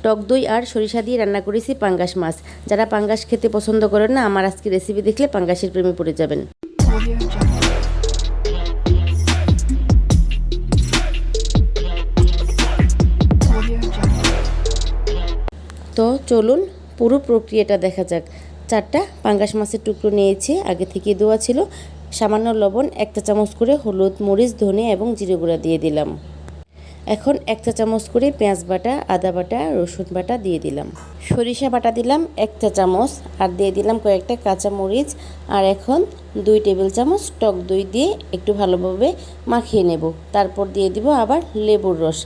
টক দই আর সরিষা দিয়ে রান্না করেছি পাঙ্গাস মাছ। যারা পাঙ্গাস খেতে পছন্দ করেন না, আমার আজকে রেসিপি দেখলে পাঙ্গাসের প্রেমে পড়ে যাবেন। তো চলুন পুরো প্রক্রিয়াটা দেখা যাক। 4টা পাঙ্গাস মাছের টুকরো নিয়েছি, আগে থেকে ধোয়া ছিল। সামান্য লবণ, 1 চা চামচ করে হলুদ, মরিচ, ধনে এবং জিরে গুঁড়া দিয়ে দিলাম। এখন 1 চা চামচ করে পেঁয়াজ বাটা, আদা বাটা, রসুন বাটা দিয়ে দিলাম। সরিষা বাটা দিলাম 1 চা চামচ, আর দিয়ে দিলাম কয়েকটা কাঁচা মরিচ। আর এখন 2 টেবিল চামচ টক দই দিয়ে একটু ভালোভাবে মাখিয়ে নেব। তারপর দিয়ে দিব আবার লেবুর রস,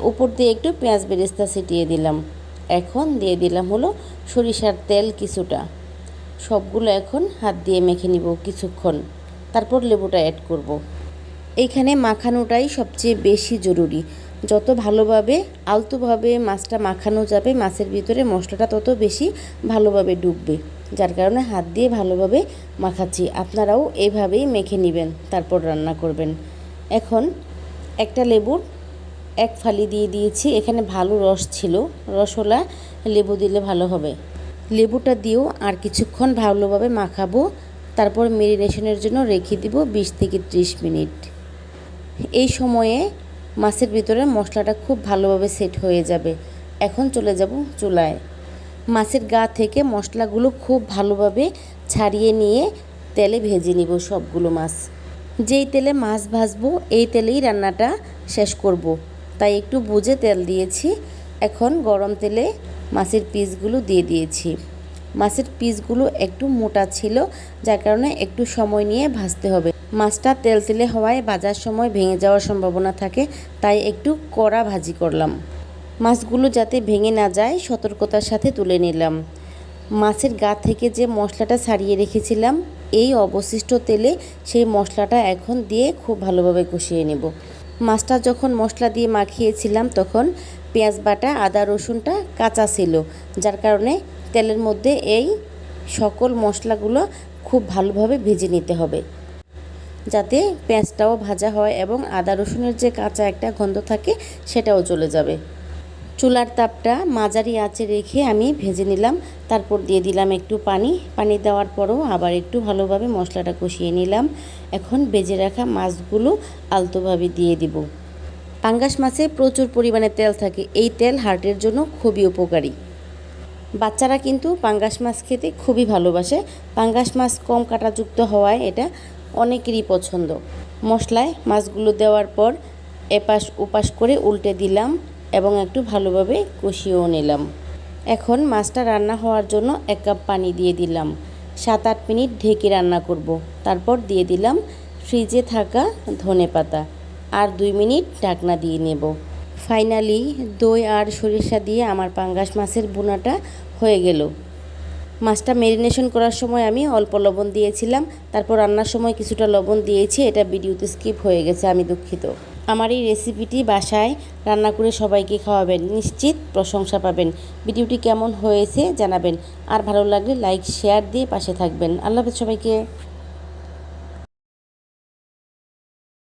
উপর দিয়ে একটু পেঁয়াজ বেরেস্তা ছিটিয়ে দিলাম। এখন দিয়ে দিলাম হলো সরিষার তেল কিছুটা। সবগুলো এখন হাত দিয়ে মেখে নিব কিছুক্ষণ, তারপর লেবুটা অ্যাড করব। এইখানে মাখানোটাই সবচেয়ে বেশি জরুরি। যত ভালোভাবে আলতোভাবে মাছটা মাখানো যাবে, মাছের ভিতরে মশলাটা তত বেশি ভালোভাবে ডুববে। যার কারণে হাত দিয়ে ভালোভাবে মাখাচ্ছি। আপনারাও এইভাবেই মেখে নেবেন, তারপর রান্না করবেন। এখন একটা লেবুর 1 ফালি দিয়ে দিয়েছি। এখানে ভালো রস ছিল, রসওয়ালা লেবু দিলে ভালো হবে। লেবুটা দিয়েও আর কিছুক্ষণ ভালোভাবে মাখাবো। তারপর মেরিনেশনের জন্য রেখে দিব 20 থেকে 30 মিনিট। এই সময়ে মাছের ভিতরে মশলাটা খুব ভালোভাবে সেট হয়ে যাবে। এখন চলে যাব চুলায়। মাছের গা থেকে মশলাগুলো খুব ভালোভাবে ছাড়িয়ে নিয়ে তেলে ভেজে নিব সবগুলো মাছ। যেই তেলে মাছ ভাজবো এই তেলেই রান্নাটা শেষ করব, তাই একটু বুঝে তেল দিয়েছি। এখন গরম তেলে মাছের পিসগুলো দিয়ে দিয়েছি। মাছের পিসগুলো একটু মোটা ছিল, যার কারণে একটু সময় নিয়ে ভাজতে হবে। মাছটা তেল তেলে হওয়ায় ভাজার সময় ভেঙে যাওয়ার সম্ভাবনা থাকে, তাই একটু কড়া ভাজি করলাম। মাছগুলো যাতে ভেঙে না যায় সতর্কতার সাথে তুলে নিলাম। মাছের গা থেকে যে মশলাটা ছাড়িয়ে রেখেছিলাম, এই অবশিষ্ট তেলে সেই মশলাটা এখন দিয়ে খুব ভালোভাবে কষিয়ে নেব। মাছটা যখন মশলা দিয়ে মাখিয়েছিলাম তখন পেঁয়াজ বাটা, আদা রসুনটা কাঁচা ছিল, যার কারণে তেলের মধ্যে এই সকল মশলাগুলো খুব ভালোভাবে ভেজে নিতে হবে, যাতে পেঁয়াজটাও ভাজা হয় এবং আদা রসুনের যে কাঁচা একটা গন্ধ থাকে সেটাও চলে যাবে। চুলার তাপটা মাঝারি আঁচে রেখে আমি ভেজে নিলাম। তারপর দিয়ে দিলাম একটু পানি দেওয়ার পরও আবার একটু ভালোভাবে মশলাটা কষিয়ে নিলাম। এখন ভেজে রাখা মাছগুলো আলতোভাবে দিয়ে দিব। পাঙ্গাস মাছে প্রচুর পরিমাণে তেল থাকে, এই তেল হার্টের জন্য খুবই উপকারী। বাচ্চারা কিন্তু পাঙ্গাস মাছ খেতে খুবই ভালোবাসে। পাঙ্গাস মাছ কম কাঁটাযুক্ত হওয়ায় এটা অনেকেরই পছন্দ। মশলায় মাছগুলো দেওয়ার পর এপাশ ওপাশ করে উল্টে দিলাম এবং একটু ভালোভাবে কষিয়েও নিলাম। এখন মাছটা রান্না হওয়ার জন্য 1 কাপ পানি দিয়ে দিলাম। 7-8 মিনিট ঢেকে রান্না করব। তারপর দিয়ে দিলাম ফ্রিজে থাকা ধনেপাতা, আর 2 মিনিট ঢাকনা দিয়ে নেব। ফাইনালি দই আর সরিষা দিয়ে আমার পাঙ্গাস মাছের ভুনাটা হয়ে গেল। মাছটা ম্যারিনেশন করার সময় আমি অল্প লবণ দিয়েছিলাম, তারপর রান্নার সময় কিছুটা লবণ দিয়েছি। এটা ভিডিওতে স্কিপ হয়ে গেছে, আমি দুঃখিত। আমার এই রেসিপিটি বাসায় রান্না করে সবাইকে খাওয়াবেন, নিশ্চিত প্রশংসা পাবেন। ভিডিওটি কেমন হয়েছে জানাবেন, আর ভালো লাগলে লাইক শেয়ার দিয়ে পাশে থাকবেন। আল্লাহ হাফেজ সবাইকে।